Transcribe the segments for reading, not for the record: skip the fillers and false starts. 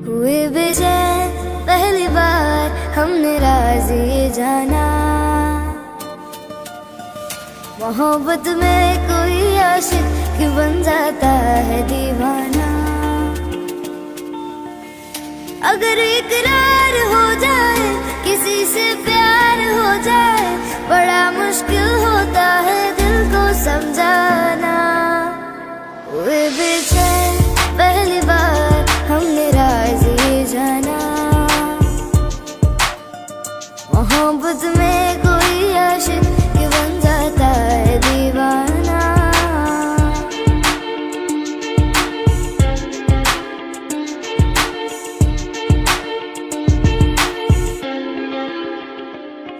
हुए बेचैन पहली बार हमने राज ये जाना, मोहब्बत में कोई आशिक क्यों बन जाता है दीवाना। अगर इकरार हो जाए किसी से प्यार हो जाए, बड़ा मुश्किल होता है दिल को समझाना। हुए बेचैन पहली बार हमने राज ये जाना, मोहब्बत में कोई आशिक क्यों बन जाता है दीवाना।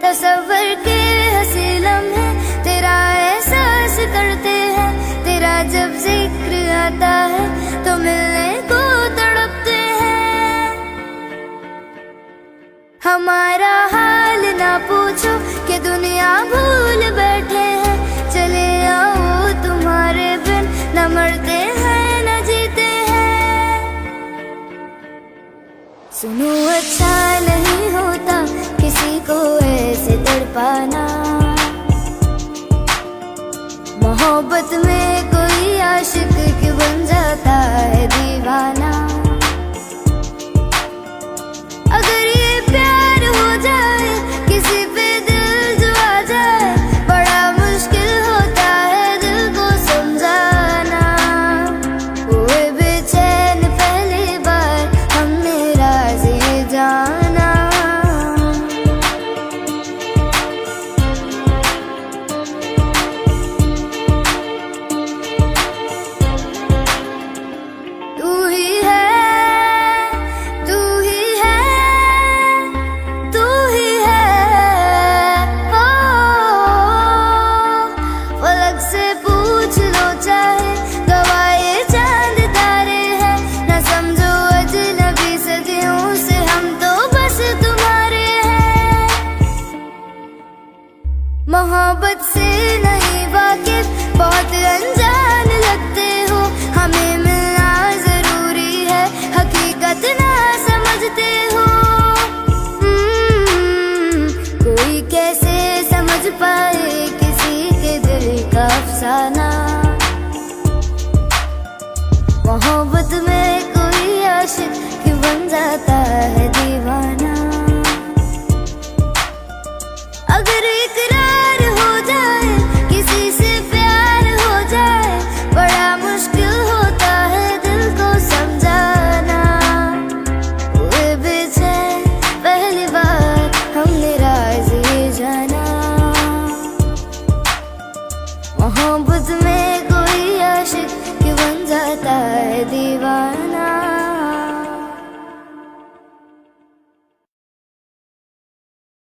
तसव्वुर के हंसी लम्हे तेरा एहसास करते हैं, तेरा जब जिक्र आता है तो मिलने को तड़पते हैं। हमारा हाल ना पूछो कि दुनिया भूल बैठे हैं, चले आओ तुम्हारे बिन न मरते हैं न जीते हैं। सुनो अच्छा नहीं होता किसी को ऐसे तड़पाना, मोहब्बत में कोई आशिक क्यों बन जाता है दीवाना। अगर ये प्यार हो जाए किसी पे दिल जो आ जाए, बड़ा मुश्किल होता है दिल को समझाना। हुए बेचैन पहली बार हमने राज ये जाना, मोहब्बत से नहीं वाकिफ बहुत अनजान लगते हो, हमें मिलना जरूरी है हकीकत ना समझते हो। कोई कैसे समझ पाए किसी के दिल का अफसाना, मोहब्बत में कोई आशिक क्यों बन जाता है दीवाना। अगर इकरार हो जाए किसी से प्यार हो जाए, बड़ा मुश्किल होता है दिल को समझाना। हुए बेचैन पहली बार हमने राज ये जाना, मोहब्बत में कोई आशिक क्यों बन जाता है दीवाना।